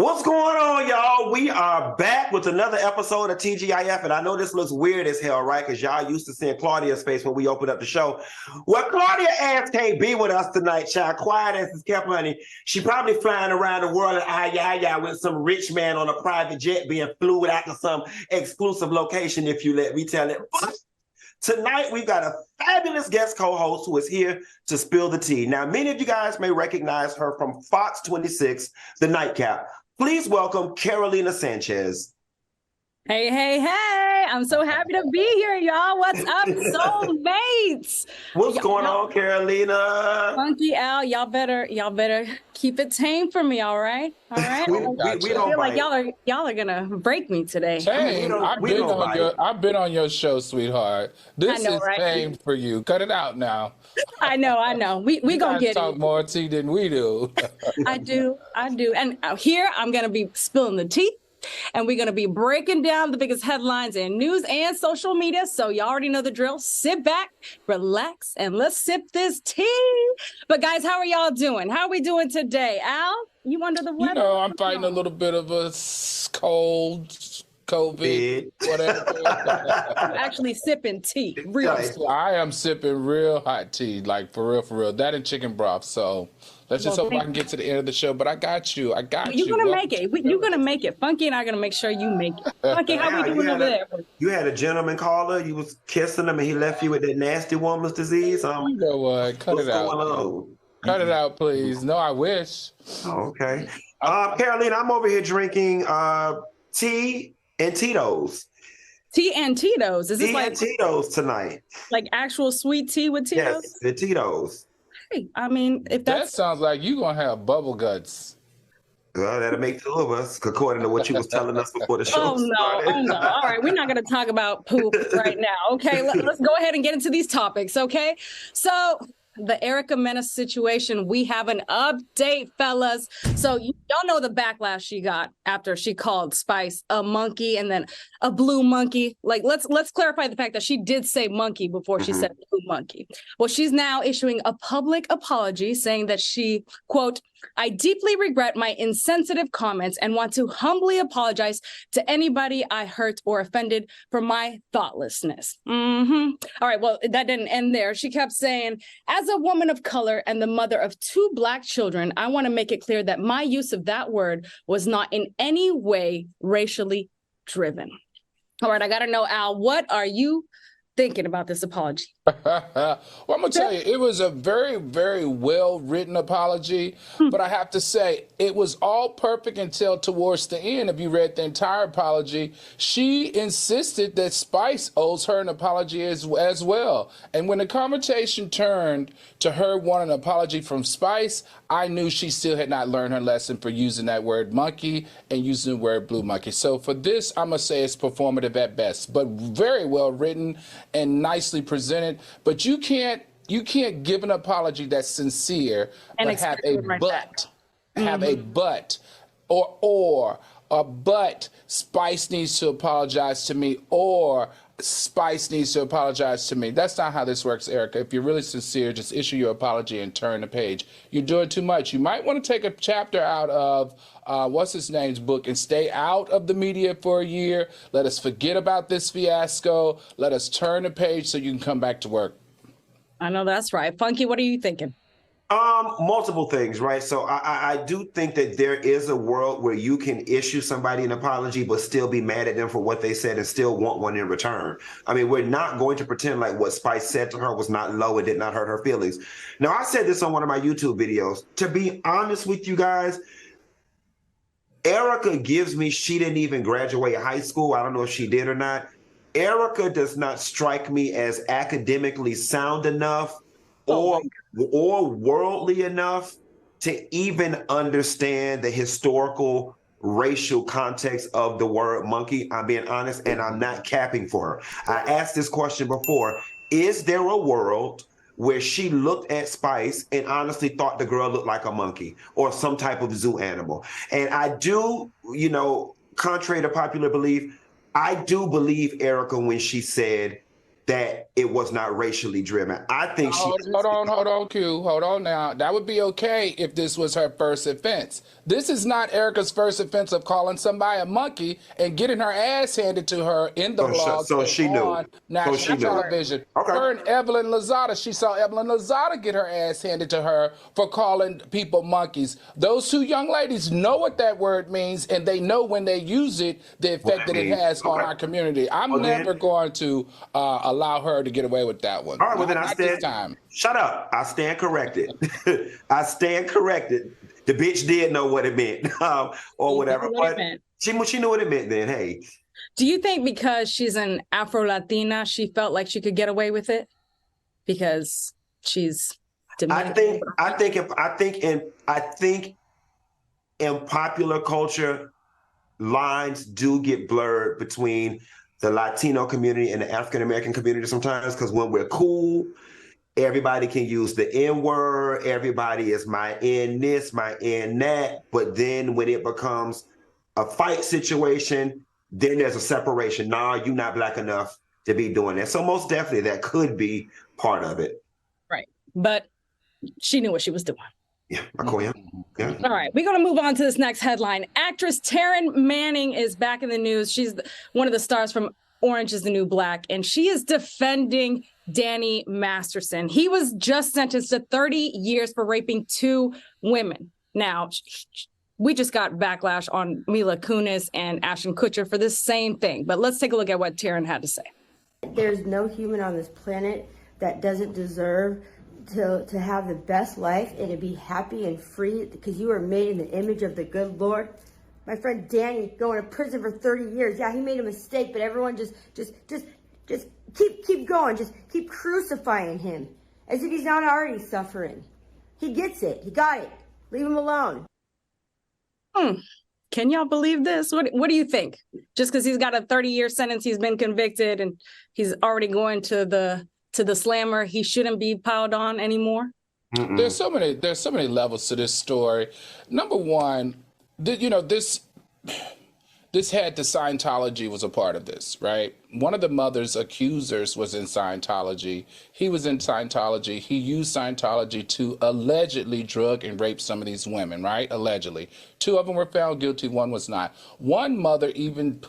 What's going on, y'all? We are back with another episode of TGIF, and I know this looks weird as hell, right? Because y'all used to seeing Claudia's face when we opened up the show. Well, Claudia ass can't be with us tonight, child. Quiet as is kept, honey. She probably flying around the world at with some rich man on a private jet being flew out to some exclusive location, if you let me tell it. But tonight, we've got a fabulous guest co-host who is here to spill the tea. Now, many of you guys may recognize her from Fox 26, The Nightcap. Please welcome Carolina Sanchez. Hey, hey, hey. I'm so happy to be here, y'all. What's up, soulmates? What's going on, Carolina? Funky Al, y'all better keep it tame for me, all right? All right. we don't I feel like y'all are gonna break me today. Tame. I've been on your show, sweetheart. This is right? Tame for you. Cut it out now. I know. We gonna get talk more tea than we do. I do. And here I'm gonna be spilling the tea. And we're going to be breaking down the biggest headlines in news and social media. So you already know the drill. Sit back, relax, and let's sip this tea. But guys, how are y'all doing? How are we doing today? Al, you under the weather? You know, I'm fighting a little bit of a cold, COVID, whatever. I'm actually sipping tea. Real. I am sipping real hot tea, like for real. That and chicken broth. So let's just hope I can get to the end of the show. But I got you. You're going to make it. You're going to make it. Funky and I are going to make sure you make it. Funky, how we doing over there? You had a gentleman caller. You was kissing him and he left you with that nasty woman's disease. You know what? Cut it out. Cut it out, please. No, I wish. Okay. Carolina, I'm over here drinking tea and Tito's. Tea and Tito's? Is this like Tito's tonight? Like actual sweet tea with Tito's? Yes, the Tito's. Hey, I mean, if that sounds like you're going to have bubble guts. Well, that'll make two of us, according to what you was telling us before the show started. Oh, no. All right, we're not going to talk about poop right now, okay? Let's go ahead and get into these topics, okay? So the Erica Mena situation, we have an update, fellas. So y'all know the backlash she got after she called Spice a monkey and then a blue monkey. Like, let's clarify the fact that she did say monkey before she said blue monkey. Well, she's now issuing a public apology saying that she, quote, I deeply regret my insensitive comments and want to humbly apologize to anybody I hurt or offended for my thoughtlessness. All right, well, that didn't end there. She kept saying, as a woman of color and the mother of 2 Black children, I want to make it clear that my use of that word was not in any way racially driven. All right, I got to know, Al, what are you thinking about this apology? Well, I'm going to tell you, it was a very, very well-written apology, but I have to say, it was all perfect until towards the end. If you read the entire apology, she insisted that Spice owes her an apology as well. And when the conversation turned to her wanting an apology from Spice, I knew she still had not learned her lesson for using that word monkey and using the word blue monkey. So for this, I'm going to say it's performative at best, but very well written and nicely presented. But you can't give an apology that's sincere and but have a but. Have a but or but Spice needs to apologize to me or Spice needs to apologize to me. That's not how this works, Erica. If you're really sincere, just issue your apology and turn the page. You're doing too much. You might want to take a chapter out of what's his name's book and stay out of the media for a year. Let us forget about this fiasco. Let us turn the page so you can come back to work. I know that's right. Funky, what are you thinking? Multiple things, right? So I do think that there is a world where you can issue somebody an apology, but still be mad at them for what they said and still want one in return. I mean, we're not going to pretend like what Spice said to her was not low and did not hurt her feelings. Now, I said this on one of my YouTube videos. To be honest with you guys, Erica gives me, she didn't even graduate high school. I don't know if she did or not. Erica does not strike me as academically sound enough or worldly enough to even understand the historical racial context of the word monkey. I'm being honest, and I'm not capping for her. I asked this question before. Is there a world where she looked at Spice and honestly thought the girl looked like a monkey or some type of zoo animal? And I do, contrary to popular belief, I do believe Erica when she said that it was not racially driven. I think hold on, Q. Hold on now. That would be okay if this was her first offense. This is not Erica's first offense of calling somebody a monkey and getting her ass handed to her in the blog. So she knew. On national television. Okay. Her and Evelyn Lozada, she saw Evelyn Lozada get her ass handed to her for calling people monkeys. Those two young ladies know what that word means, and they know when they use it, the effect that it has on our community. I'm never going to allow her to get away with that one. All right, well then I stand. Shut up. I stand corrected. I stand corrected. The bitch did know what it meant, or whatever. But she knew what it meant then. Hey. Do you think because she's an Afro-Latina, she felt like she could get away with it? Because she's Dominican? I think in popular culture, lines do get blurred between the Latino community and the African American community sometimes, because when we're cool, everybody can use the N-word. Everybody is my N this, my N that. But then when it becomes a fight situation, then there's a separation. Nah, you're not black enough to be doing that. So most definitely that could be part of it. Right. But she knew what she was doing. Yeah, Akoya. Yeah. All right, we're going to move on to this next headline. Actress Taryn Manning is back in the news. She's one of the stars from Orange is the New Black, and she is defending Danny Masterson. He was just sentenced to 30 years for raping 2 women. Now, we just got backlash on Mila Kunis and Ashton Kutcher for this same thing, but let's take a look at what Taryn had to say. There's no human on this planet that doesn't deserve to have the best life and to be happy and free, because you are made in the image of the good Lord. My friend Danny going to prison for 30 years. Yeah, he made a mistake, but everyone just keep going. Just keep crucifying him as if he's not already suffering. He gets it. He got it. Leave him alone. Can y'all believe this? What do you think? Just because he's got a 30-year sentence, he's been convicted, and he's already going to the slammer, he shouldn't be piled on anymore? There's so many levels to this story. Number one, this had the Scientology was a part of this, right? One of the mother's accusers was in Scientology. He was in Scientology. He used Scientology to allegedly drug and rape some of these women, right? Allegedly. 2 of them were found guilty, 1 was not. One mother even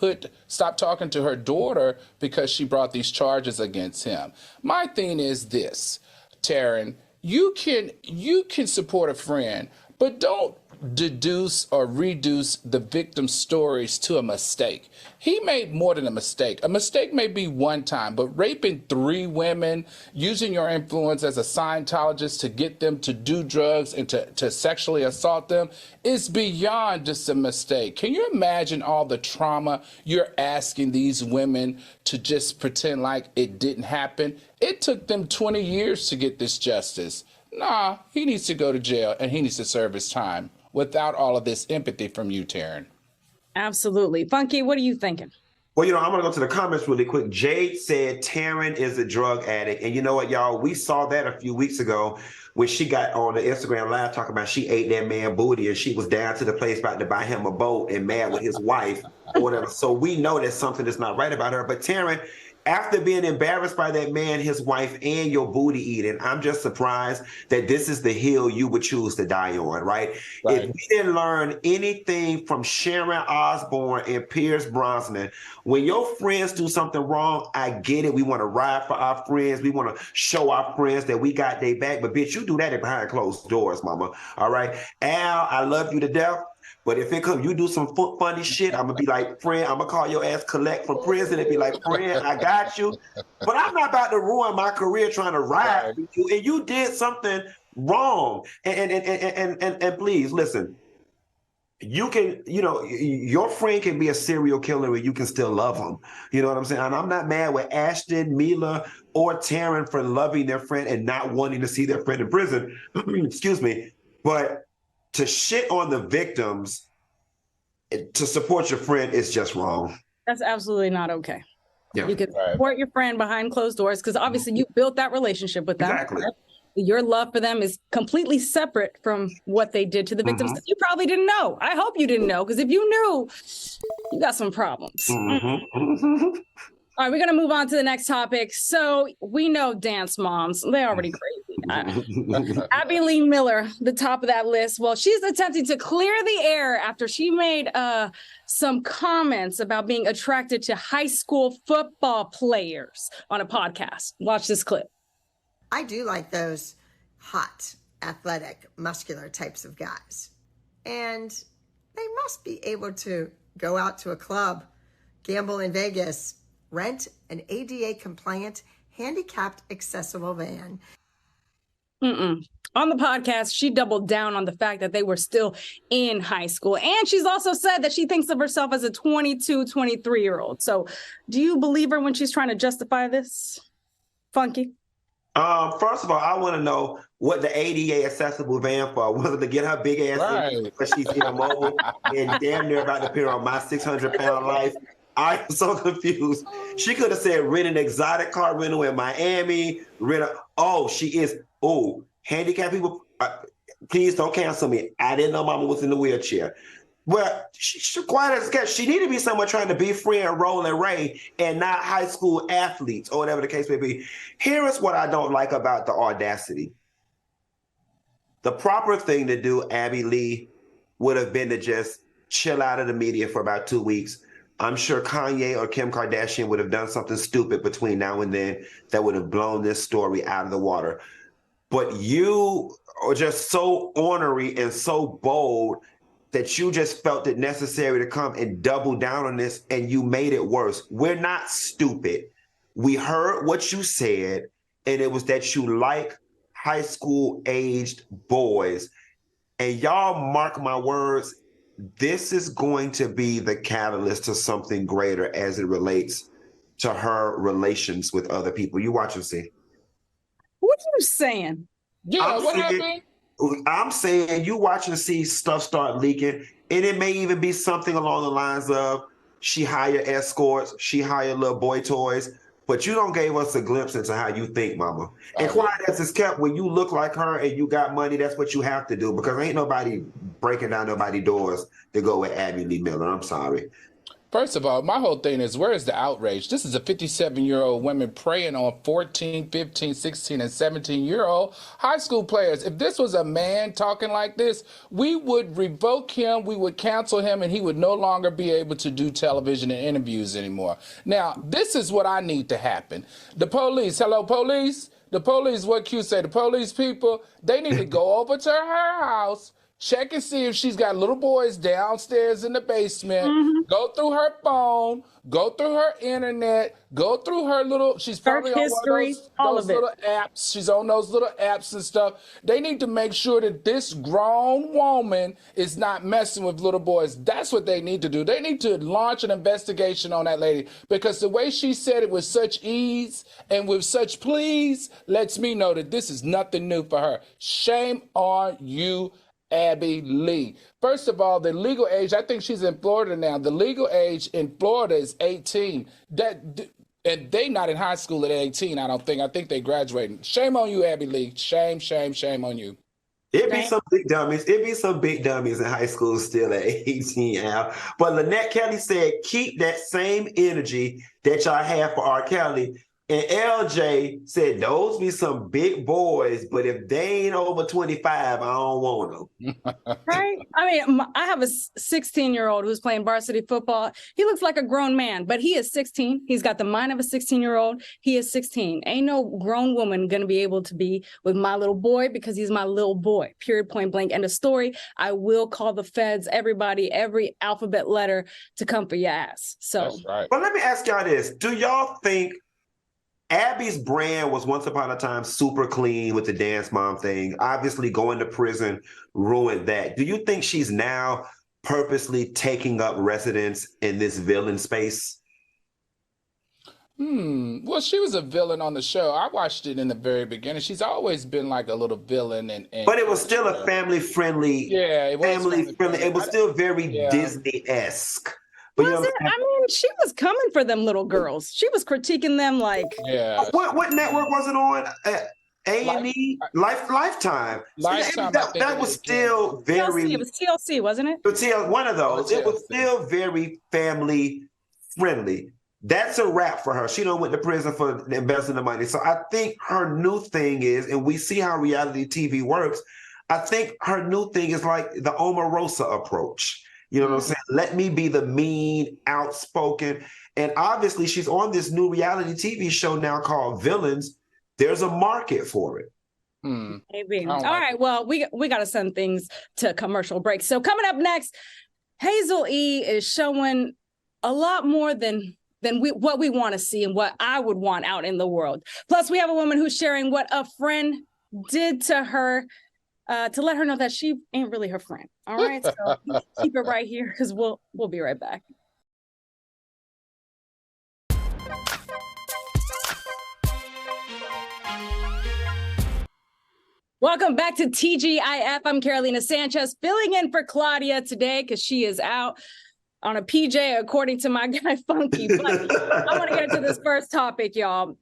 stopped talking to her daughter because she brought these charges against him. My thing is this, Taryn, you can support a friend, but don't deduce or reduce the victim's stories to a mistake. He made more than a mistake. A mistake may be one time, but raping 3 women, using your influence as a Scientologist to get them to do drugs and to sexually assault them is beyond just a mistake. Can you imagine all the trauma you're asking these women to just pretend like it didn't happen? It took them 20 years to get this justice. Nah, he needs to go to jail and he needs to serve his time without all of this empathy from you, Taryn. Absolutely. Funky, what are you thinking? Well, I'm going to go to the comments really quick. Jade said Taryn is a drug addict. And you know what, y'all? We saw that a few weeks ago when she got on the Instagram Live talking about she ate that man booty and she was down to the place about to buy him a boat and mad with his wife or whatever. So we know that something is not right about her. But Taryn, after being embarrassed by that man, his wife, and your booty eating, I'm just surprised that this is the hill you would choose to die on, right? If we didn't learn anything from Sharon Osbourne and Pierce Brosnan, when your friends do something wrong, I get it. We want to ride for our friends. We want to show our friends that we got their back. But bitch, you do that behind closed doors, mama. All right? Al, I love you to death. But if it comes, you do some funny shit, I'm going to be like, friend, I'm going to call your ass collect from prison and be like, friend, I got you. But I'm not about to ruin my career trying to ride with you. And you did something wrong. And please, listen, you can, your friend can be a serial killer and you can still love him. You know what I'm saying? And I'm not mad with Ashton, Mila, or Taryn for loving their friend and not wanting to see their friend in prison. Excuse me. But to shit on the victims to support your friend is just wrong. That's absolutely not okay. Yeah. You can support your friend behind closed doors because obviously you built that relationship with them. Exactly. Your love for them is completely separate from what they did to the victims. You probably didn't know. I hope you didn't know, because if you knew, you got some problems. All right, we're going to move on to the next topic. So we know dance moms, they're already crazy. Abby Lee Miller, the top of that list. Well, she's attempting to clear the air after she made some comments about being attracted to high school football players on a podcast. Watch this clip. I do like those hot, athletic, muscular types of guys. And they must be able to go out to a club, gamble in Vegas, rent an ADA-compliant, handicapped, accessible van. On the podcast, she doubled down on the fact that they were still in high school. And she's also said that she thinks of herself as a 22, 23-year-old. So do you believe her when she's trying to justify this? Funky? First of all, I want to know what the ADA accessible van for. Was it to get her big ass in because she's immobile and damn near about to appear on my 600-pound life? I'm so confused. She could have said rent an exotic car rental in Miami. Handicapped people, please don't cancel me. I didn't know Mama was in the wheelchair. Well, she quite as kept. She needed to be someone trying to be friend Roland Ray and not high school athletes or whatever the case may be. Here is what I don't like about the audacity. The proper thing to do, Abby Lee, would have been to just chill out of the media for about 2 weeks. I'm sure Kanye or Kim Kardashian would have done something stupid between now and then that would have blown this story out of the water. But you are just so ornery and so bold that you just felt it necessary to come and double down on this, and you made it worse. We're not stupid. We heard what you said, and it was that you like high school-aged boys. And y'all mark my words, this is going to be the catalyst to something greater as it relates to her relations with other people. You watch and see. What are you saying? Yeah, what happened? I'm saying you watch and see stuff start leaking, and it may even be something along the lines of she hired escorts, she hired little boy toys, but you don't gave us a glimpse into how you think, Mama. And quiet as it's kept, when you look like her and you got money, that's what you have to do, because ain't nobody breaking down nobody's doors to go with Abby Lee Miller. I'm sorry. First of all, my whole thing is, where is the outrage? This is a 57-year-old woman preying on 14, 15, 16, and 17-year-old high school players. If this was a man talking like this, we would revoke him, we would cancel him, and he would no longer be able to do television and interviews anymore. Now, this is what I need to happen. The police, hello, police? The police, what Q say? The police people, they need to go over to her house, check and see if she's got little boys downstairs in the basement, go through her phone, go through her internet, go through her little, she's probably on history, one of those little apps. She's on those little apps and stuff. They need to make sure that this grown woman is not messing with little boys. That's what they need to do. They need to launch an investigation on that lady, because the way she said it with such ease and with such please lets me know that this is nothing new for her. Shame on you, Abby Lee. First of all, the legal age, I think she's in Florida now. The legal age in Florida is 18. And they not in high school at 18, I don't think. I think they graduating. Shame on you, Abby Lee. Shame, shame, shame on you. It'd be some big dummies. It'd be some big dummies in high school still at 18, Al. But Lynette Kelly said, keep that same energy that y'all have for R. Kelly. And LJ said, those be some big boys, but if they ain't over 25, I don't want them. Right? I mean, I have a 16-year-old who's playing varsity football. He looks like a grown man, but he is 16. He's got the mind of a 16-year-old. He is 16. Ain't no grown woman going to be able to be with my little boy because he's my little boy. Period, point blank, end of story. I will call the feds, everybody, every alphabet letter to come for your ass. So, that's right. But let me ask y'all this. Do y'all think Abby's brand was once upon a time super clean with the dance mom thing? Obviously, going to prison ruined that. Do you think she's now purposely taking up residence in this villain space? Well, she was a villain on the show. I watched it in the very beginning. She's always been like a little villain, and but it was still a family-friendly. Yeah, it was family-friendly. It was still very Disney-esque. But was it? I mean, she was coming for them little girls. She was critiquing them like. Yeah. What network was it on? A&E? Lifetime. Lifetime. That was still very. TLC. It was TLC, wasn't it? One of those. It was still very family friendly. that's a wrap for her. She done went to prison for investing the money. So I think her new thing is, and we see how reality TV works, I think her new thing is like the Omarosa approach. You know what I'm saying? Let me be the mean, outspoken. And obviously she's on this new reality TV show now called Villains. There's a market for it. Maybe. All right. Well, we got to send things to commercial break. So coming up next, Hazel-E is showing a lot more than what we want to see and what I would want out in the world. Plus, we have a woman who's sharing what a friend did to her to let her know that she ain't really her friend. All right. So keep it right here because we'll be right back. Welcome back to TGIF. I'm Carolina Sanchez, filling in for Claudia today because she is out on a PJ, according to my guy Funky. But I want to get into this first topic, y'all.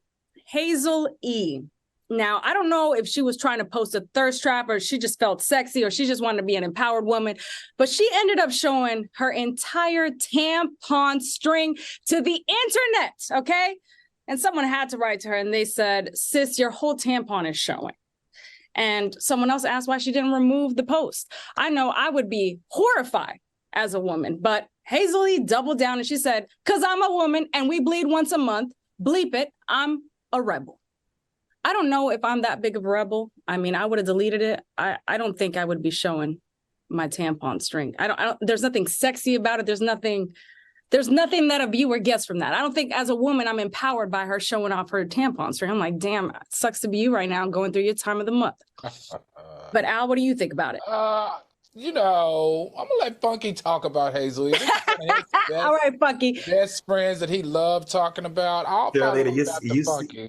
Hazel-E. Now, I don't know if she was trying to post a thirst trap or she just felt sexy or she just wanted to be an empowered woman, but she ended up showing her entire tampon string to the internet, okay? And someone had to write to her and they said, sis, your whole tampon is showing. And someone else asked why she didn't remove the post. I know I would be horrified as a woman, but Hazel-E doubled down and she said, because I'm a woman and we bleed once a month, bleep it, I'm a rebel. I don't know if I'm that big of a rebel. I mean, I would have deleted it. I don't think I would be showing my tampon string. I don't there's nothing sexy about it. There's nothing that a viewer gets from that. I don't think as a woman, I'm empowered by her showing off her tampon string. I'm like, damn, it sucks to be you right now going through your time of the month. But Al, what do you think about it? You know, I'm gonna let Funky talk about Hazel-E. All right, Funky. Best friends that he loved talking about. I'll probably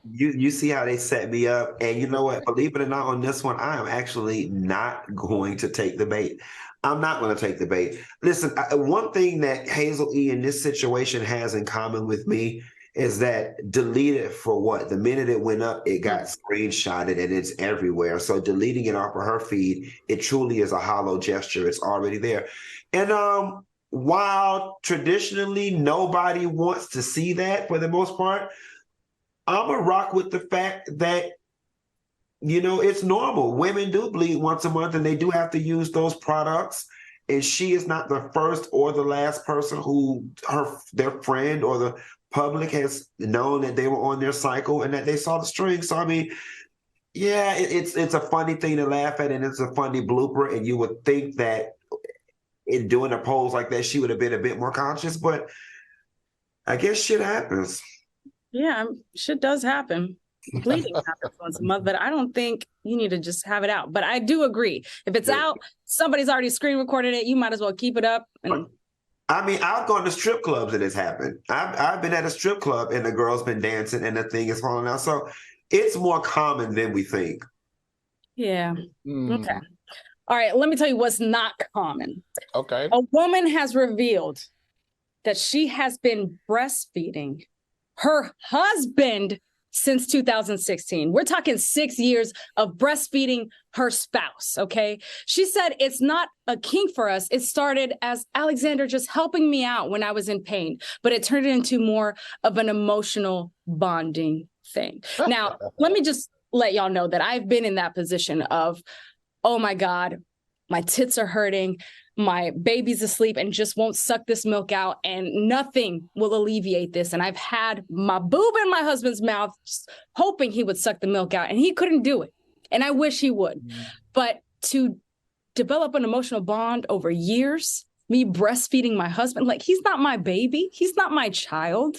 you see how they set me up, and you know what? Believe it or not, on this one, I am actually not going to take the bait. I'm not going to take the bait. Listen, one thing that Hazel-E in this situation has in common with me is that deleted for what? The minute it went up, it got screenshotted and it's everywhere. So deleting it off of her feed, it truly is a hollow gesture. It's already there. And while traditionally nobody wants to see that for the most part, I'm going to rock with the fact that, you know, it's normal. Women do bleed once a month and they do have to use those products. And she is not the first or the last person who their friend or the public has known that they were on their cycle and that they saw the string. So, I mean, yeah, it's a funny thing to laugh at and it's a funny blooper. And you would think that in doing a pose like that, she would have been a bit more conscious, but I guess shit happens. Yeah, shit does happen. Bleeding happens once a month, but I don't think you need to just have it out. But I do agree. If it's out, somebody's already screen recorded it, you might as well keep it up. And I mean, I've gone to strip clubs and it's happened. I've been at a strip club and the girl's been dancing and the thing is falling out. So it's more common than we think. Yeah. Okay. All right. Let me tell you what's not common. Okay. A woman has revealed that she has been breastfeeding her husband since 2016. We're talking 6 years of breastfeeding her spouse, okay? She said, it's not a kink for us. It started as Alexander just helping me out when I was in pain, but it turned into more of an emotional bonding thing. Now, let me just let y'all know that I've been in that position of, oh my God, my tits are hurting, my baby's asleep and just won't suck this milk out and nothing will alleviate this. And I've had my boob in my husband's mouth, just hoping he would suck the milk out and he couldn't do it. And I wish he would. But to develop an emotional bond over years, me breastfeeding my husband, like he's not my baby. He's not my child.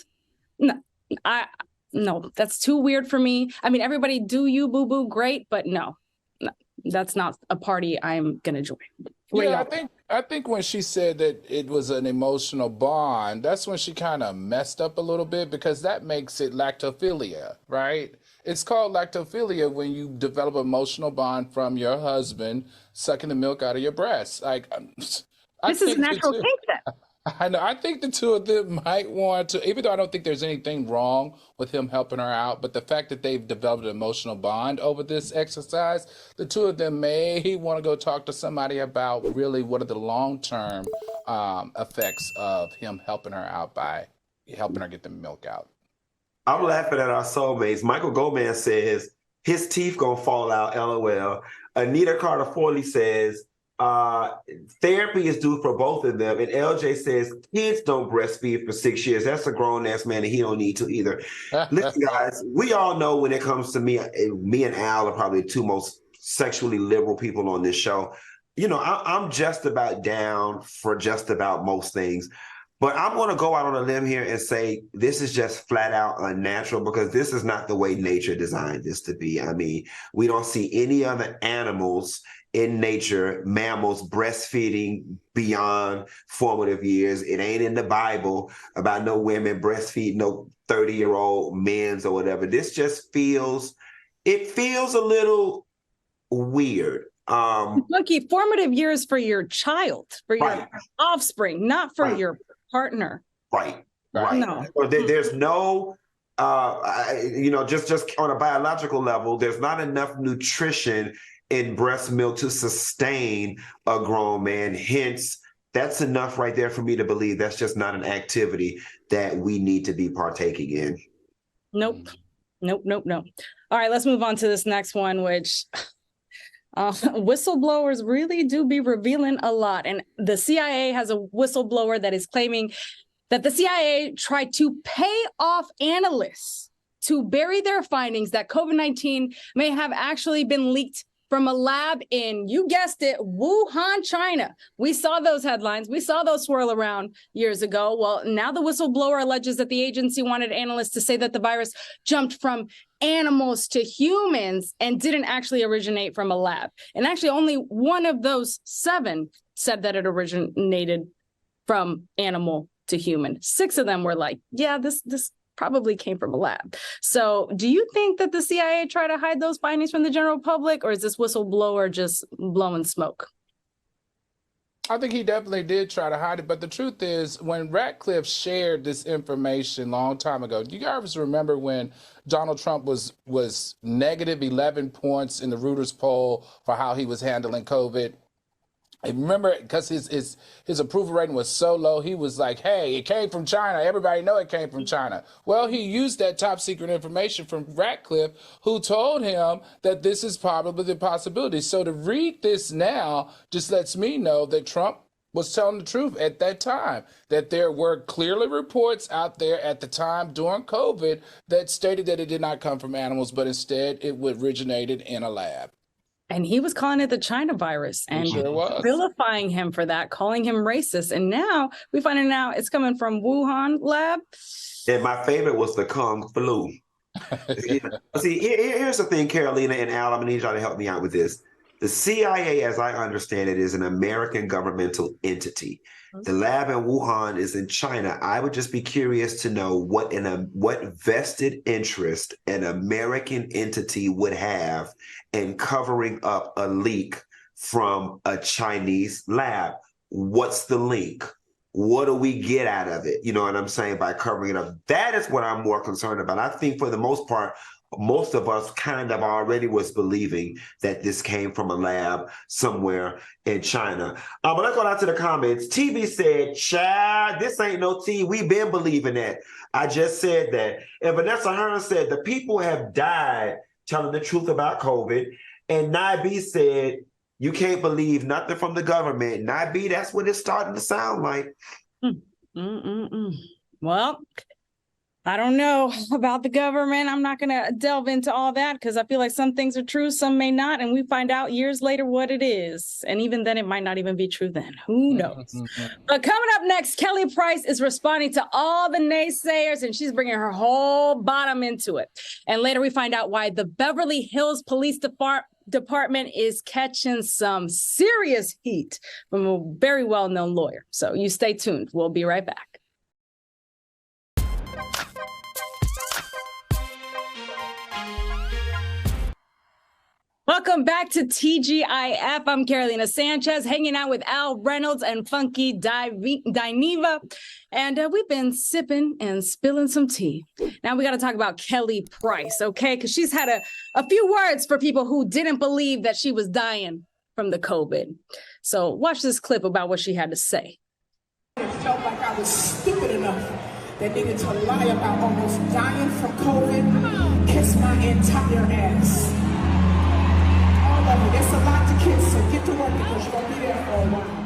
No, that's too weird for me. I mean, everybody do you, boo-boo, great, but no, that's not a party I'm going to join. Yeah, I think when she said that it was an emotional bond, that's when she kind of messed up a little bit because that makes it lactophilia, right? It's called lactophilia when you develop an emotional bond from your husband sucking the milk out of your breast. Like, this is natural kink then. I know. I think the two of them might want to, even though I don't think there's anything wrong with him helping her out, but the fact that they've developed an emotional bond over this exercise, the two of them may want to go talk to somebody about really what are the long-term effects of him helping her out by, helping her get the milk out. I'm laughing at our soulmates. Michael Gomez says his teeth gonna fall out, LOL. Anita Carter Forley says therapy is due for both of them. And LJ says kids don't breastfeed for 6 years. That's a grown ass man, and he don't need to either. Listen, guys, we all know when it comes to me and Al are probably the two most sexually liberal people on this show. You know, I'm just about down for just about most things. But I'm going to go out on a limb here and say this is just flat out unnatural, because this is not the way nature designed this to be. I mean, we don't see any other animals in nature, mammals, breastfeeding beyond formative years. It ain't in the Bible about no women breastfeeding no 30-year-old men's or whatever. This just feels a little weird. Monkey, formative years for your child, for your Right. offspring, not for Right. your partner. Right. No. There's no, just on a biological level, there's not enough nutrition in breast milk to sustain a grown man. Hence, that's enough right there for me to believe that's just not an activity that we need to be partaking in. Nope. All right, let's move on to this next one, which whistleblowers really do be revealing a lot. And the CIA has a whistleblower that is claiming that the CIA tried to pay off analysts to bury their findings that COVID-19 may have actually been leaked from a lab in, you guessed it, Wuhan, China. We saw those headlines. We saw those swirl around years ago. Well, now the whistleblower alleges that the agency wanted analysts to say that the virus jumped from animals to humans and didn't actually originate from a lab. And actually only one of those 7 said that it originated from animal to human. 6 of them were like, yeah, this probably came from a lab. So do you think that the CIA tried to hide those findings from the general public, or is this whistleblower just blowing smoke? I think he definitely did try to hide it. But the truth is, when Ratcliffe shared this information a long time ago, do you guys remember when Donald Trump was negative 11 points in the Reuters poll for how he was handling COVID? And remember, because his approval rating was so low, he was like, hey, it came from China. Everybody know it came from China. Well, he used that top secret information from Ratcliffe, who told him that this is probably the possibility. So to read this now just lets me know that Trump was telling the truth at that time, that there were clearly reports out there at the time during COVID that stated that it did not come from animals, but instead it originated in a lab. And he was calling it the China virus and Sure vilifying him for that, calling him racist. And now we find out it's coming from Wuhan lab. And my favorite was the Kung flu. See, here's the thing, Carolina and Al, I'm going to need y'all to help me out with this. The CIA, as I understand it, is an American governmental entity. The lab in Wuhan is in China. I would just be curious to know what vested interest an American entity would have in covering up a leak from a Chinese lab. What's the link? What do we get out of it? You know what I'm saying? By covering it up. That is what I'm more concerned about. I think for the most part, most of us kind of already was believing that this came from a lab somewhere in China. But let's go down to the comments. TV said, child, this ain't no tea. We've been believing that. I just said that. And Vanessa Hearn said, the people have died telling the truth about COVID. And Nabi said, you can't believe nothing from the government. Nabi, that's what it's starting to sound like. Well, I don't know about the government. I'm not going to delve into all that because I feel like some things are true, some may not, and we find out years later what it is. And even then, it might not even be true then. Who knows? But coming up next, Kelly Price is responding to all the naysayers, and she's bringing her whole bottom into it. And later, we find out why the Beverly Hills Police Department is catching some serious heat from a very well-known lawyer. So you stay tuned. We'll be right back. Welcome back to TGIF. I'm Carolina Sanchez, hanging out with Al Reynolds and Funky Dineva. And we've been sipping and spilling some tea. Now we got to talk about Kelly Price, okay? Because she's had a few words for people who didn't believe that she was dying from the COVID. So watch this clip about what she had to say. It felt like I was stupid enough that needed to lie about almost dying from COVID, kiss my entire ass. All of it. It's a lot to kiss, so get to work because you're going to be there for a while.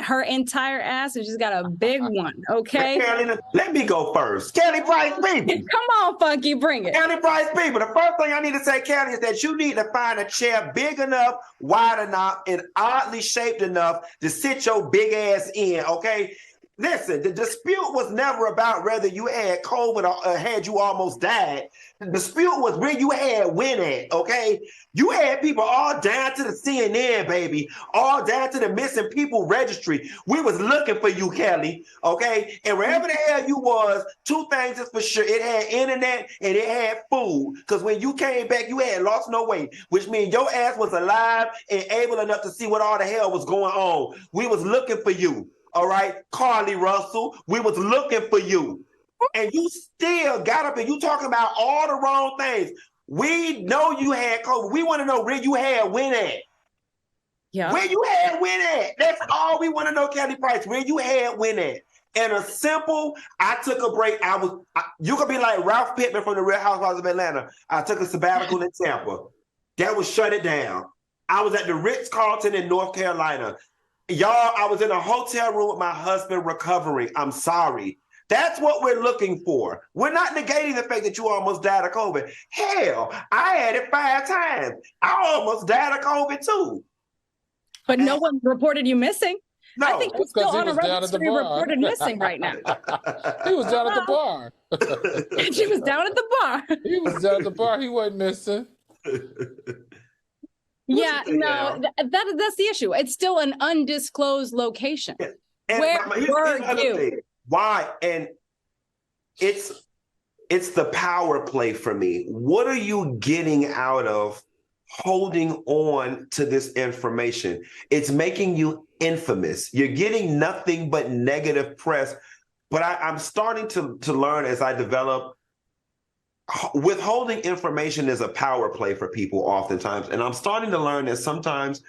Her entire ass, and she's got a big one, okay? Kelly, let me go first. Kelly Price people. Come on, Funky, bring it. Kelly Price people. The first thing I need to say, Kelly, is that you need to find a chair big enough, wide enough, and oddly shaped enough to sit your big ass in, okay? Listen, the dispute was never about whether you had COVID or had you almost died. The dispute was where you had win at, okay? You had people all down to the CNN, baby, all down to the missing people registry. We was looking for you, Kelly, okay? And wherever the hell you was, two things is for sure. It had internet and it had food. Because when you came back, you had lost no weight, which means your ass was alive and able enough to see what all the hell was going on. We was looking for you. All right, Carly Russell, we was looking for you. And you still got up and you talking about all the wrong things. We know you had COVID. We want to know where you had win at. Yeah. Where you had win at. That's all we want to know, Kelly Price, where you had win at. And a simple, I took a break. You could be like Ralph Pittman from the Real Housewives of Atlanta. I took a sabbatical in Tampa. That was shut it down. I was at the Ritz-Carlton in North Carolina. Y'all, I was in a hotel room with my husband recovering. I'm sorry. That's what we're looking for. We're not negating the fact that you almost died of COVID. Hell, I had it 5 times. I almost died of COVID too. But no one reported you missing. No, I think you're still on a registry reported missing right now. He was down at the bar. She was down at the bar. He was down at the bar. He wasn't missing. Yeah, no, that's the issue. It's still an undisclosed location. And Where were you? Thing. Why? And it's the power play for me. What are you getting out of holding on to this information? It's making you infamous. You're getting nothing but negative press. But I'm starting to learn as I develop. Withholding information is a power play for people oftentimes. And I'm starting to learn that sometimes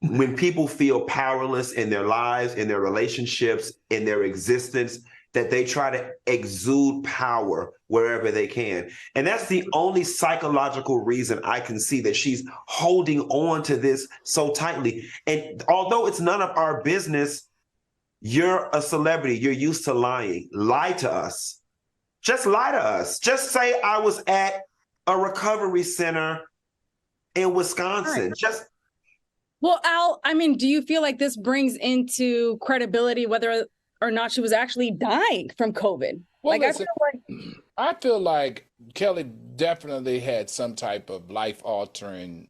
when people feel powerless in their lives, in their relationships, in their existence, that they try to exude power wherever they can. And that's the only psychological reason I can see that she's holding on to this so tightly. And although it's none of our business, you're a celebrity. You're used to lying. Lie to us. Just lie to us. Just say I was at a recovery center in Wisconsin. Right. Well, Al, I mean, do you feel like this brings into credibility whether or not she was actually dying from COVID? Well, Like, listen, I feel like Kelly definitely had some type of life-altering,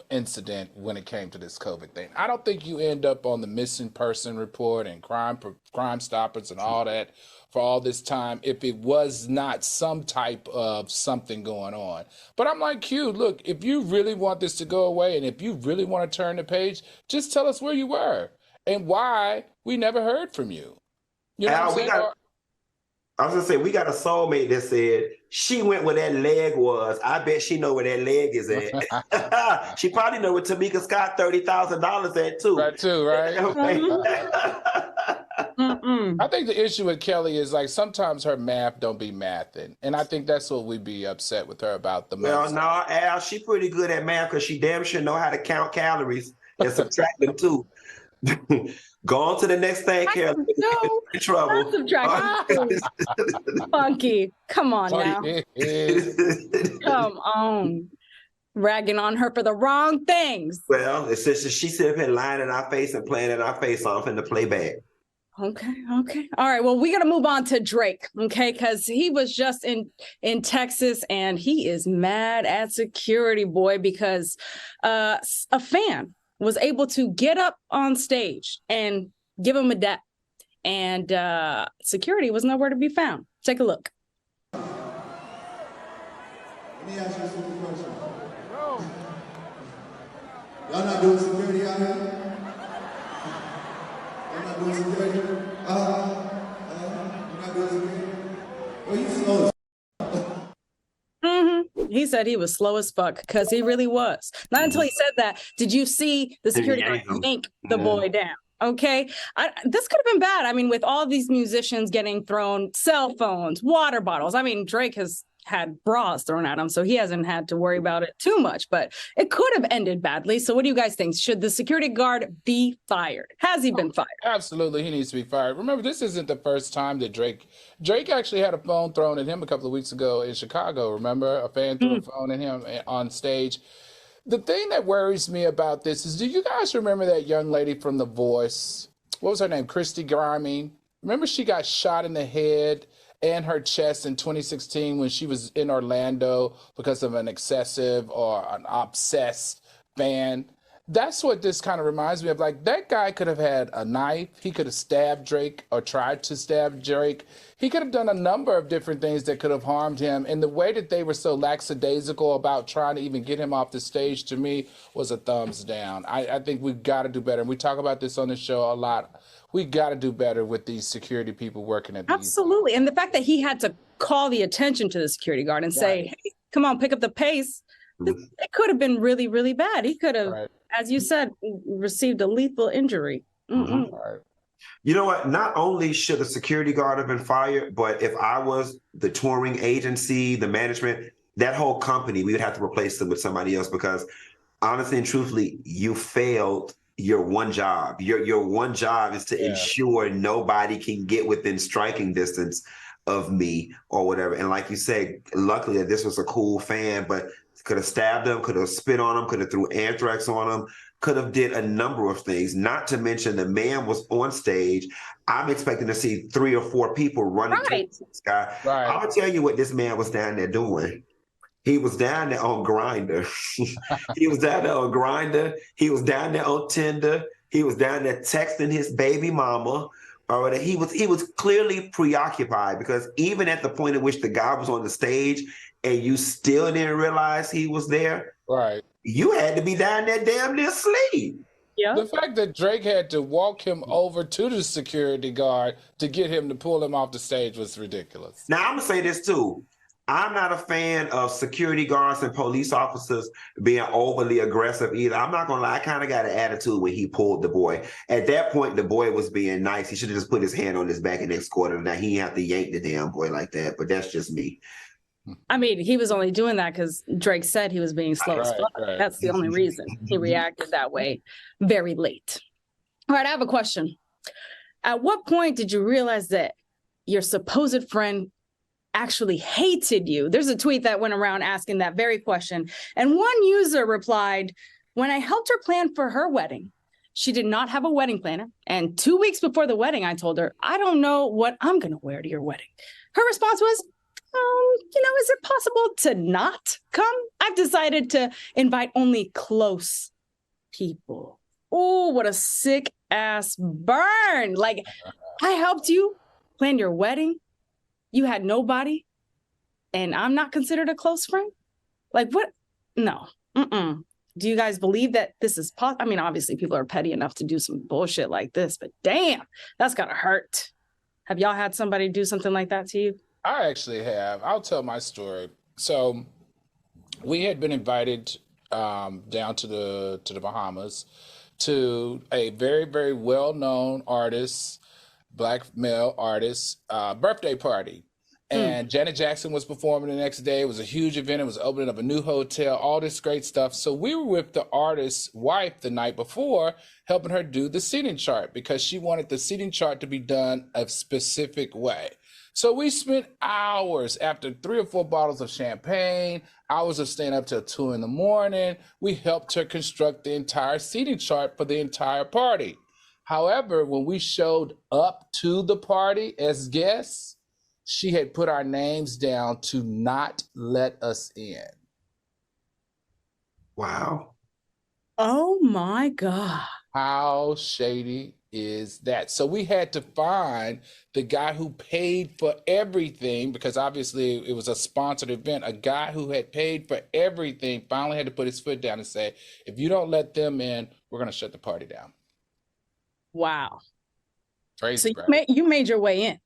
incident when it came to this COVID thing. I don't think you end up on the missing person report and Crime Stoppers and all that for all this time if it was not some type of something going on. But I'm like, Q, look, if you really want this to go away and if you really want to turn the page, just tell us where you were and why we never heard from you. You know Al, what I'm saying? I was gonna say, we got a soulmate that said she went where that leg was. I bet she know where that leg is at. She probably know where Tamika Scott $30,000 at too. Right too, right? I think the issue with Kelly is like sometimes her math don't be mathing. And I think that's what we'd be upset with her about the most. Well, no, Al, she pretty good at math because she damn sure know how to count calories and subtract them too. Go on to the next thing, Kelly. No, in trouble. Funky, come on now. Come on. Ragging on her for the wrong things. Well, it's just she said been lying in our face and playing in our face off in the playback. Okay. All right. Well, we got to move on to Drake, okay? Because he was just in Texas and he is mad at security, boy, because a fan was able to get up on stage and give him a dap. And security was nowhere to be found. Take a look. Let me ask you a simple question. Y'all not doing security out here? Y'all not doing security? You're not doing security? Well, you slow as He said he was slow as fuck because he really was. Not until he said that did you see the security guard yank the boy down. Okay. This could have been bad. I mean, with all these musicians getting thrown cell phones, water bottles. I mean, Drake has had bras thrown at him, so he hasn't had to worry about it too much, but it could have ended badly. So what do you guys think? Should the security guard be fired? Has he been fired? Absolutely, he needs to be fired. Remember, this isn't the first time that Drake actually had a phone thrown at him a couple of weeks ago in Chicago. Remember, a fan threw a phone at him on stage. The thing that worries me about this is, do you guys remember that young lady from The Voice? What was her name? Christy Grimes. Remember, she got shot in the head and her chest in 2016 when she was in Orlando because of an excessive or an obsessed fan. That's what this kind of reminds me of. Like, that guy could have had a knife. He could have stabbed Drake or tried to stab Drake. He could have done a number of different things that could have harmed him. And the way that they were so lackadaisical about trying to even get him off the stage, to me, was a thumbs down. I think we've got to do better. And we talk about this on the show a lot. We got to do better with these security people working at these. Absolutely. And the fact that he had to call the attention to the security guard and say, hey, come on, pick up the pace. It could have been really, really bad. He could have, as you said, received a lethal injury. Right. You know what? Not only should the security guard have been fired, but if I was the touring agency, the management, that whole company, we would have to replace them with somebody else, because honestly and truthfully, you failed your one job. Your one job is to ensure nobody can get within striking distance of me or whatever. And like you said, luckily that this was a cool fan, but could have stabbed him, could have spit on him, could have threw anthrax on him, could have did a number of things. Not to mention the man was on stage. I'm expecting to see 3 or 4 people running to this guy. Right. I'll tell you what this man was down there doing. He was down there on Grindr. He was down there on Grindr. He was down there on Tinder. He was down there texting his baby mama. Or he was clearly preoccupied, because even at the point at which the guy was on the stage and you still didn't realize he was there, right? You had to be down there damn near asleep. Yeah. The fact that Drake had to walk him over to the security guard to get him to pull him off the stage was ridiculous. Now, I'm going to say this too. I'm not a fan of security guards and police officers being overly aggressive either. I'm not going to lie. I kind of got an attitude when he pulled the boy. At that point, the boy was being nice. He should have just put his hand on his back and escorted him. Now, he didn't have to yank the damn boy like that, but that's just me. I mean, he was only doing that because Drake said he was being slow as fuck. Right. That's the only reason he reacted that way very late. All right, I have a question. At what point did you realize that your supposed friend actually hated you? There's a tweet that went around asking that very question. And one user replied, when I helped her plan for her wedding, she did not have a wedding planner. And 2 weeks before the wedding, I told her, I don't know what I'm going to wear to your wedding. Her response was, is it possible to not come? I've decided to invite only close people. Oh, what a sick ass burn. Like, I helped you plan your wedding. You had nobody, and I'm not considered a close friend? Like, what? No. Do you guys believe that this is possible? I mean, obviously, people are petty enough to do some bullshit like this, but damn, that's gotta hurt. Have y'all had somebody do something like that to you? I actually have. I'll tell my story. So we had been invited down to the Bahamas to a very, very well-known artist, Black male artist, birthday party. And Janet Jackson was performing the next day. It was a huge event. It was opening of a new hotel, all this great stuff. So we were with the artist's wife the night before, helping her do the seating chart, because she wanted the seating chart to be done a specific way. So we spent hours, after 3 or 4 bottles of champagne, hours of staying up till 2 in the morning. We helped her construct the entire seating chart for the entire party. However, when we showed up to the party as guests, she had put our names down to not let us in. Wow. Oh my God. How shady is that? So we had to find the guy who paid for everything, because obviously it was a sponsored event. A guy who had paid for everything finally had to put his foot down and say, if you don't let them in, we're going to shut the party down. Wow. Crazy. So you made your way in.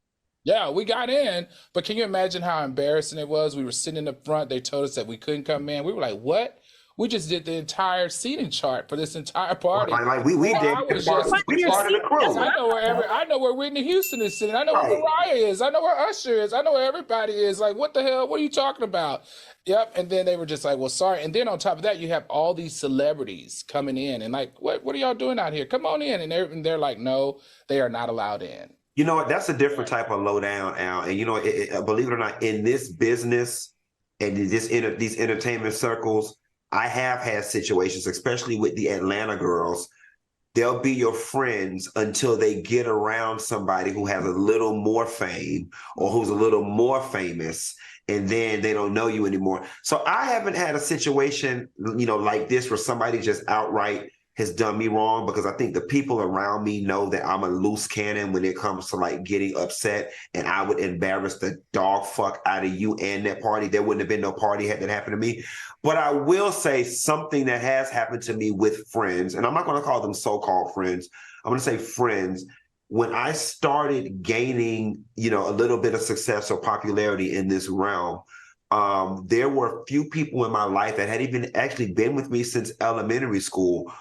Yeah, we got in, but can you imagine how embarrassing it was? We were sitting in the front. They told us that we couldn't come in. We were like, what? We just did the entire seating chart for this entire party. Like we did. I was We part of the crew. I know where Whitney Houston is sitting. I know where Mariah is. I know where Usher is. I know where everybody is. Like, what the hell? What are you talking about? Yep. And then they were just like, well, sorry. And then on top of that, you have all these celebrities coming in and like, what are y'all doing out here? Come on in. And they're like, no, they are not allowed in. You know what? That's a different type of lowdown, Al. And you know, believe it or not, in this business and these entertainment circles, I have had situations, especially with the Atlanta girls. They'll be your friends until they get around somebody who has a little more fame or who's a little more famous, and then they don't know you anymore. So I haven't had a situation, you know, like this where somebody just outright has done me wrong, because I think the people around me know that I'm a loose cannon when it comes to like getting upset, and I would embarrass the dog fuck out of you and that party. There wouldn't have been no party had that happened to me. But I will say something that has happened to me with friends, and I'm not going to call them so-called friends. I'm going to say friends. When I started gaining, you know, a little bit of success or popularity in this realm, there were a few people in my life that had even actually been with me since elementary school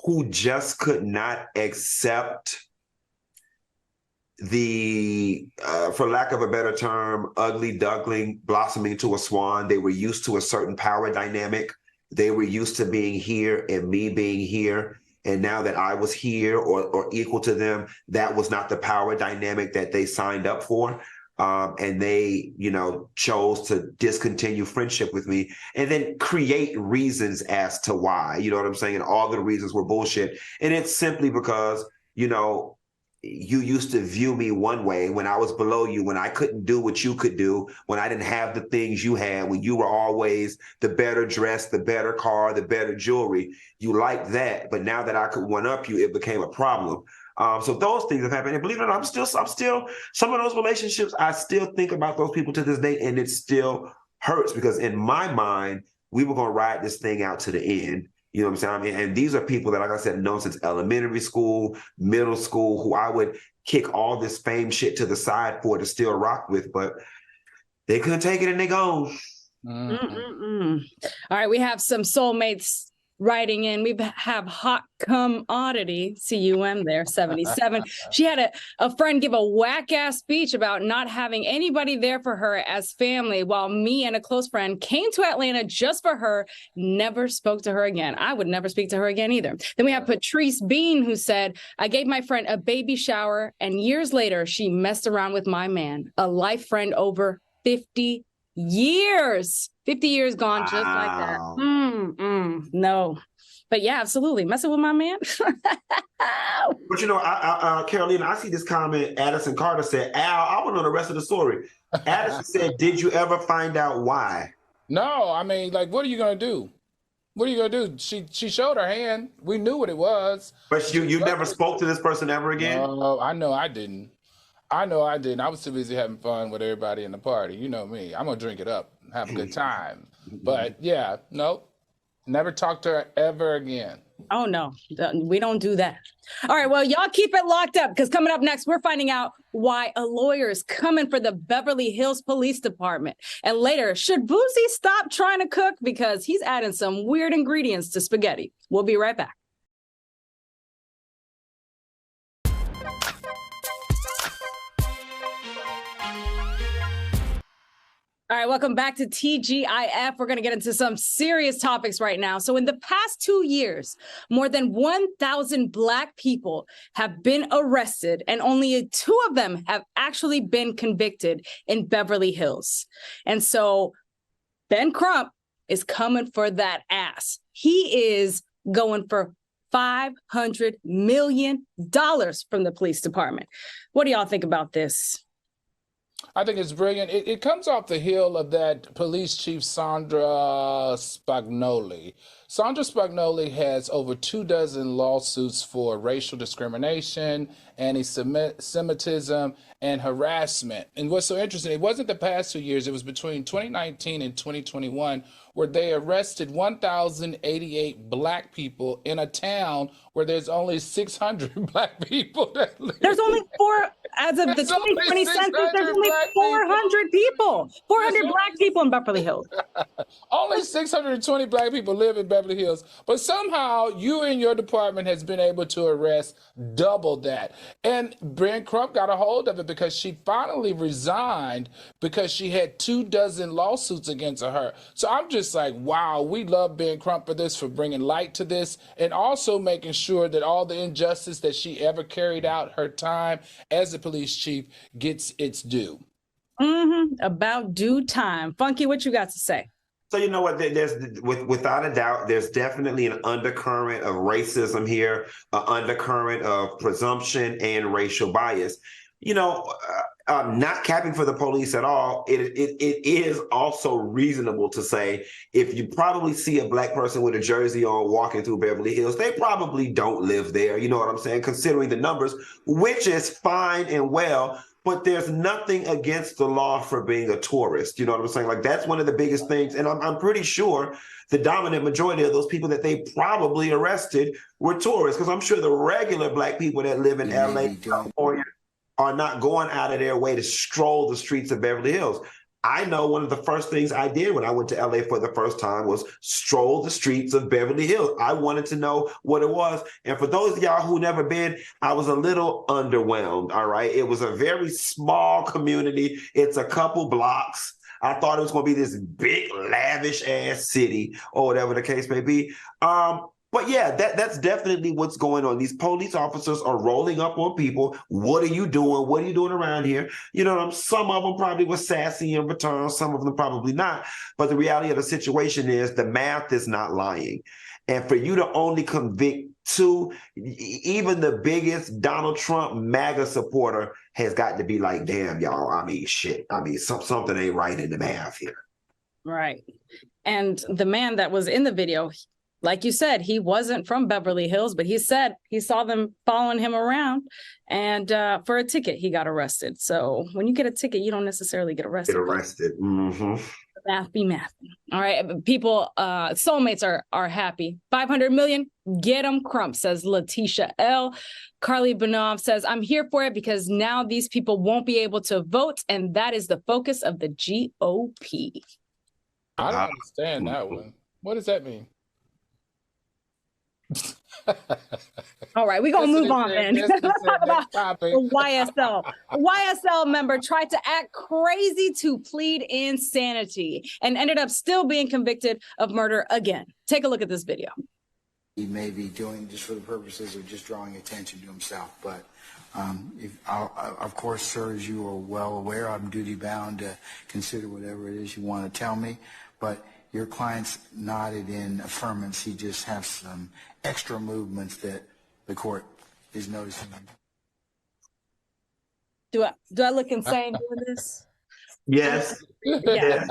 who just could not accept the, for lack of a better term, ugly duckling blossoming to a swan. They were used to a certain power dynamic. They were used to being here and me being here. And now that I was here or equal to them, that was not the power dynamic that they signed up for. And they, you know, chose to discontinue friendship with me and then create reasons as to why, you know what I'm saying? And all the reasons were bullshit. And it's simply because, you know, you used to view me one way when I was below you, when I couldn't do what you could do, when I didn't have the things you had, when you were always the better dressed, the better car, the better jewelry. You liked that. But now that I could one up you, it became a problem. So those things have happened. And believe it or not, I'm still, some of those relationships, I still think about those people to this day, and it still hurts because in my mind, we were going to ride this thing out to the end. You know what I'm saying? And these are people that, like I said, known since elementary school, middle school, who I would kick all this fame shit to the side for to still rock with, but they couldn't take it and they gone. All right, we have some soulmates writing in. We have Hot Commodity, CUM there, 77. She had a friend give a whack-ass speech about not having anybody there for her as family, while me and a close friend came to Atlanta just for her, never spoke to her again. I would never speak to her again either. Then we have Patrice Bean, who said, I gave my friend a baby shower, and years later, she messed around with my man, a life friend over 50 years. 50 years gone just like that. No. But yeah, absolutely. Messing with my man. But you know, Carolina, I see this comment. Addison Carter said, Al, I want to know the rest of the story. Addison said, did you ever find out why? No, I mean, like, what are you going to do? What are you going to do? She showed her hand. We knew what it was. But you never spoke to this person ever again? No, I know I didn't. I was too busy having fun with everybody in the party. You know me. I'm going to drink it up and have a good time. But yeah, no, never talked to her ever again. Oh, no, we don't do that. All right, well, y'all keep it locked up because coming up next, we're finding out why a lawyer is coming for the Beverly Hills Police Department. And later, should Boosie stop trying to cook because he's adding some weird ingredients to spaghetti? We'll be right back. All right, welcome back to TGIF. We're going to get into some serious topics right now. So in the past 2 years, more than 1,000 Black people have been arrested, and only 2 of them have actually been convicted in Beverly Hills. And so Ben Crump is coming for that ass. He is going for $500 million from the police department. What do y'all think about this? I think it's brilliant. It comes off the heel of that police chief, Sandra Spagnoli. Sandra Spagnoli has over 24 lawsuits for racial discrimination, anti-Semitism, and harassment. And what's so interesting, it wasn't the past 2 years, it was between 2019 and 2021, where they arrested 1,088 Black people in a town where there's only 600 Black people that live. There's only 4, as of the 2020 census, there's only 400 people. 400 Black people in Beverly Hills. Only 620 Black people live in Beverly Beverly Hills, but somehow you and your department has been able to arrest double that. And Brian Crump got a hold of it because she finally resigned because she had 24 lawsuits against her. So I'm just like, wow, we love Ben Crump for this, for bringing light to this, and also making sure that all the injustice that she ever carried out her time as a police chief gets its due. About due time. Funky, what you got to say? So you know what? Without a doubt, there's definitely an undercurrent of racism here, an undercurrent of presumption and racial bias. You know, not capping for the police at all, it is also reasonable to say if you probably see a Black person with a jersey on walking through Beverly Hills, they probably don't live there. You know what I'm saying? Considering the numbers, which is fine and well. But there's nothing against the law for being a tourist. You know what I'm saying? Like, that's one of the biggest things. And I'm pretty sure the dominant majority of those people that they probably arrested were tourists, because I'm sure the regular Black people that live in LA, California, are not going out of their way to stroll the streets of Beverly Hills. I know one of the first things I did when I went to LA for the first time was stroll the streets of Beverly Hills. I wanted to know what it was. And for those of y'all who never been, I was a little underwhelmed, all right? It was a very small community. It's a couple blocks. I thought it was going to be this big, lavish-ass city or whatever the case may be. But yeah, that's definitely what's going on. These police officers are rolling up on people. What are you doing? What are you doing around here? You know, some of them probably were sassy in return. Some of them probably not. But the reality of the situation is the math is not lying. And for you to only convict 2, even the biggest Donald Trump MAGA supporter has got to be like, damn, y'all, I mean, shit. I mean, something ain't right in the math here. Right. And the man that was in the video, like you said, he wasn't from Beverly Hills, but he said he saw them following him around, and for a ticket, he got arrested. So when you get a ticket, you don't necessarily get arrested. Math be math. All right, people, soulmates are happy. 500 million, get them, Crump, says Letitia L. Carly Benov says, I'm here for it because now these people won't be able to vote, and that is the focus of the GOP. I don't understand that one. What does that mean? All right, we're gonna move on then. Let's talk about the YSL. YSL member tried to act crazy to plead insanity and ended up still being convicted of murder again. Take a look at this video. He may be doing just for the purposes of just drawing attention to himself, but of course, sir, as you are well aware, I'm duty bound to consider whatever it is you want to tell me, but your client's nodded in affirmance. He just has some extra movements that the court is noticing. Do I look insane doing this? Yes. Yeah.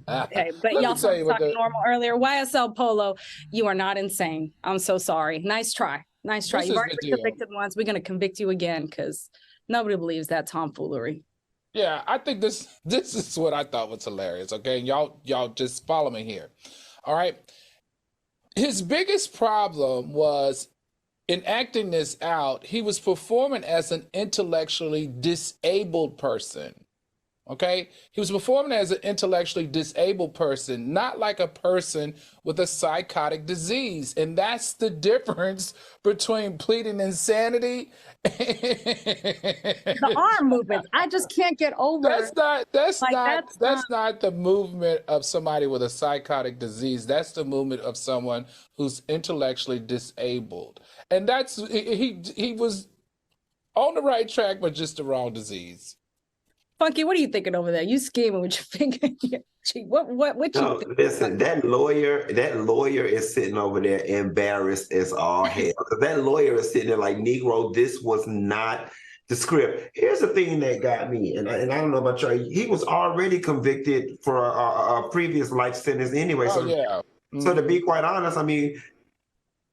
Okay, but y'all talking normal earlier. YSL Polo, you are not insane. I'm so sorry. Nice try. Nice try. You've already been convicted once. We're going to convict you again because nobody believes that tomfoolery. Yeah, I think this is what I thought was hilarious. Okay, y'all just follow me here. All right. His biggest problem was in acting this out, he was performing as an intellectually disabled person. Okay, he was performing as an intellectually disabled person, not like a person with a psychotic disease. And that's the difference between pleading insanity and the arm movements. I just can't get over. That's not the movement of somebody with a psychotic disease. That's the movement of someone who's intellectually disabled. And that's he was on the right track, but just the wrong disease. Funky, what are you thinking over there? You scheming with your finger. What you think? Listen, that lawyer is sitting over there embarrassed as all hell. That lawyer is sitting there like, Negro, this was not the script. Here's the thing that got me, and I don't know about you, he was already convicted for a previous life sentence anyway. So to be quite honest, I mean,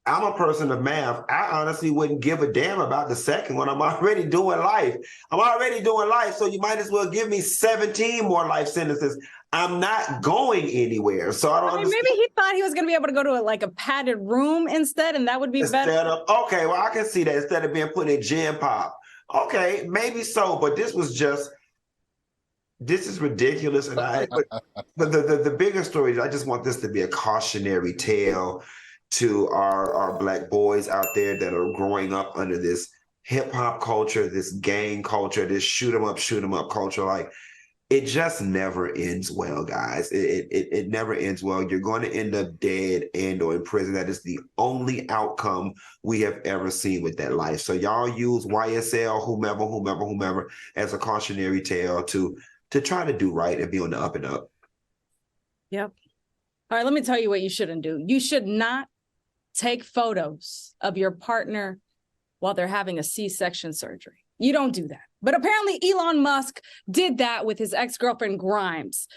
I'm a person of math. I honestly wouldn't give a damn about the second one. I'm already doing life. So you might as well give me 17 more life sentences. I'm not going anywhere. So I don't understand. Maybe he thought he was going to be able to go to a padded room instead, and that would be better. Okay, well, I can see that instead of being put in gym pop. Okay, maybe so, but this is ridiculous. And but the bigger story is I just want this to be a cautionary tale to our Black boys out there that are growing up under this hip hop culture, this gang culture, this shoot 'em up culture. Like, it just never ends well, guys. It never ends well. You're going to end up dead and or in prison. That is the only outcome we have ever seen with that life. So y'all use YSL, whomever, as a cautionary tale to try to do right and be on the up and up. Yep. All right, let me tell you what you shouldn't do. You should not take photos of your partner while they're having a C-section surgery. You don't do that. But apparently Elon Musk did that with his ex-girlfriend Grimes.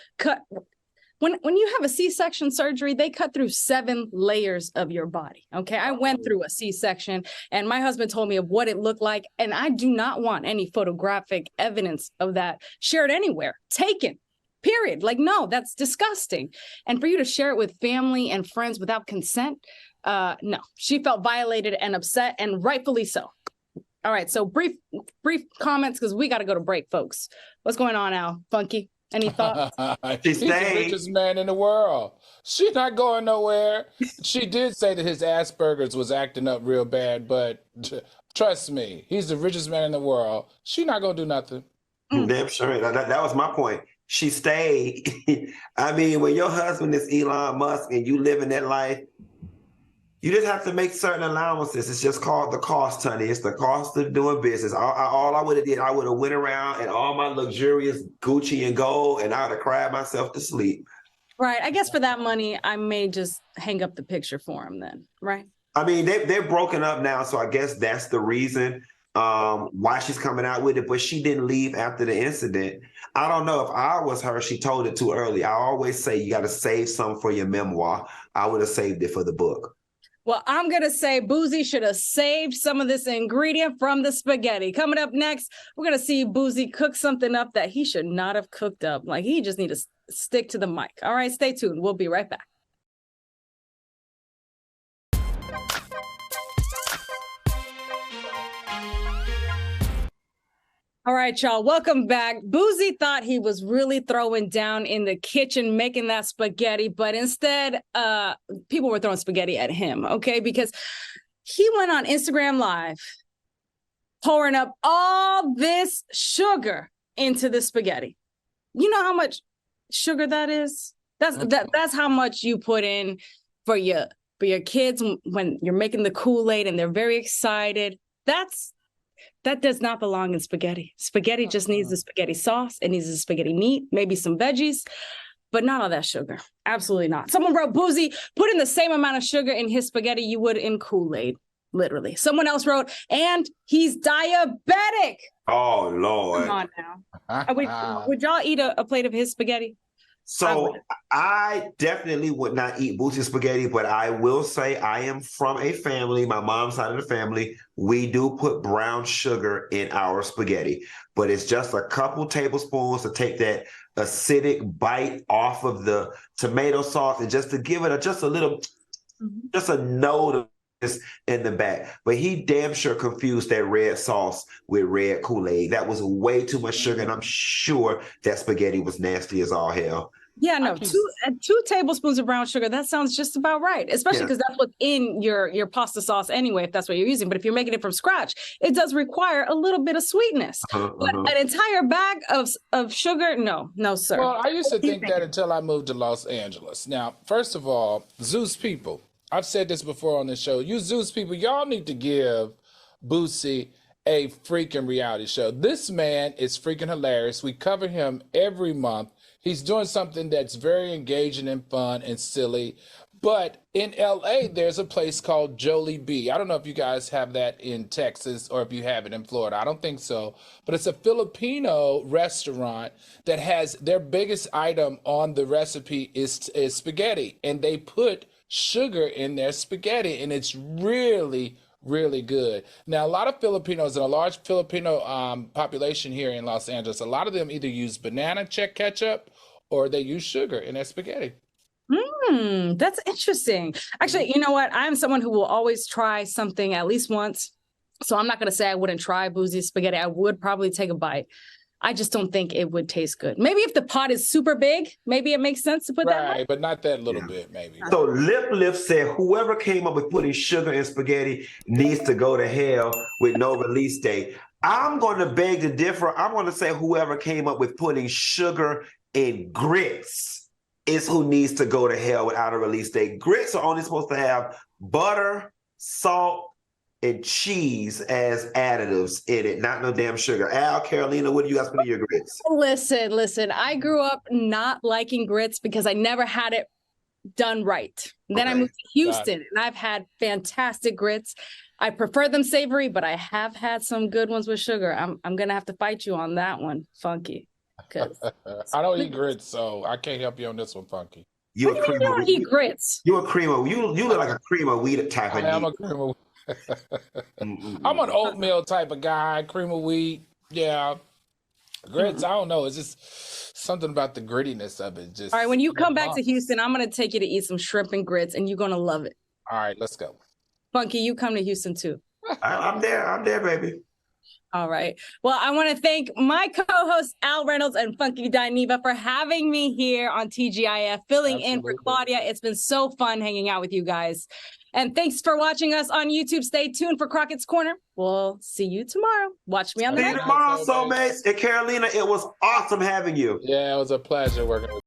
When you have a C-section surgery, they cut through 7 layers of your body. Okay, I went through a C-section and my husband told me of what it looked like, and I do not want any photographic evidence of that shared anywhere, taken, period. Like, no, that's disgusting. And for you to share it with family and friends without consent, no. She felt violated and upset, and rightfully so. All right, so brief comments because we got to go to break, folks. What's going on, Al? Funky? Any thoughts? He's the richest man in the world. She's not going nowhere. She did say that his Asperger's was acting up real bad, but trust me, he's the richest man in the world. She's not going to do nothing. Damn sure. That was my point. She stayed. I mean, when your husband is Elon Musk and you live in that life, you just have to make certain allowances. It's just called the cost, honey. It's the cost of doing business. All I would have did, I would have went around in all my luxurious Gucci and gold, and I would have cried myself to sleep. Right. I guess for that money, I may just hang up the picture for him then, right? I mean, they're broken up now, so I guess that's the reason why she's coming out with it. But she didn't leave after the incident. I don't know if I was her, she told it too early. I always say you got to save some for your memoir. I would have saved it for the book. Well, I'm going to say Boosie should have saved some of this ingredient from the spaghetti. Coming up next, we're going to see Boosie cook something up that he should not have cooked up. Like, he just need to stick to the mic. All right, stay tuned. We'll be right back. All right, y'all, welcome back. Boosie thought he was really throwing down in the kitchen, making that spaghetti, but instead, people were throwing spaghetti at him, okay? Because he went on Instagram Live, pouring up all this sugar into the spaghetti. You know how much sugar that is? That's how much you put in for your kids when you're making the Kool-Aid and they're very excited. That does not belong in spaghetti. Spaghetti just needs the spaghetti sauce. It needs the spaghetti meat, maybe some veggies, but not all that sugar. Absolutely not. Someone wrote, Boosie, put in the same amount of sugar in his spaghetti you would in Kool-Aid, literally. Someone else wrote, and he's diabetic. Oh, Lord. Come on now. Would y'all eat a plate of his spaghetti? So I definitely would not eat Boosie's spaghetti, but I will say I am from a family, my mom's side of the family, we do put brown sugar in our spaghetti, but it's just a couple tablespoons to take that acidic bite off of the tomato sauce and just to give it just a little, just a note of this in the back. But he damn sure confused that red sauce with red Kool-Aid. That was way too much sugar, and I'm sure that spaghetti was nasty as all hell. Yeah, no, two tablespoons of brown sugar, that sounds just about right, especially because that's what's in your pasta sauce anyway, if that's what you're using. But if you're making it from scratch, it does require a little bit of sweetness. But an entire bag of sugar, no, sir. Well, I used to think that until I moved to Los Angeles. Now, first of all, Zeus people, I've said this before on this show, you Zeus people, y'all need to give Boosie a freaking reality show. This man is freaking hilarious. We cover him every month. He's doing something that's very engaging and fun and silly. But in LA, there's a place called Jollibee. I don't know if you guys have that in Texas or if you have it in Florida. I don't think so. But it's a Filipino restaurant that has their biggest item on the recipe is spaghetti. And they put sugar in their spaghetti. And it's really, really good. Now, a lot of Filipinos and a large Filipino population here in Los Angeles, a lot of them either use banana ketchup or they use sugar in their spaghetti. That's interesting. Actually, you know what? I'm someone who will always try something at least once. So I'm not going to say I wouldn't try Boosie's spaghetti. I would probably take a bite. I just don't think it would taste good. Maybe if the pot is super big, maybe it makes sense to put that. Right, but not that little bit, maybe. So Lip Lift said whoever came up with putting sugar in spaghetti needs to go to hell with no release date. I'm going to beg to differ. I'm going to say whoever came up with putting sugar in grits is who needs to go to hell without a release date. Grits are only supposed to have butter, salt, and cheese as additives in it, not no damn sugar. Al, Carolina, what do you guys put in your grits? Listen. I grew up not liking grits because I never had it done right. Then I moved to Houston, and I've had fantastic grits. I prefer them savory, but I have had some good ones with sugar. I'm gonna have to fight you on that one, Funky. I don't eat grits, so I can't help you on this one, Funky. You don't eat grits? You a cream of you look like a cream of wheat type of. I am a cream of. I'm an oatmeal type of guy, cream of wheat. Yeah, grits. I don't know. It's just something about the grittiness of it. Just all right. When you come back to Houston, I'm gonna take you to eat some shrimp and grits, and you're gonna love it. All right, let's go. Funky, you come to Houston too. I'm there, baby. All right. Well, I want to thank my co-hosts Al Reynolds and Funky Dineva for having me here on TGIF, filling in for Claudia. It's been so fun hanging out with you guys. And thanks for watching us on YouTube. Stay tuned for Crockett's Corner. We'll see you tomorrow. Watch me on the See you tomorrow, soulmates. And Carolina, it was awesome having you. Yeah, it was a pleasure working with you.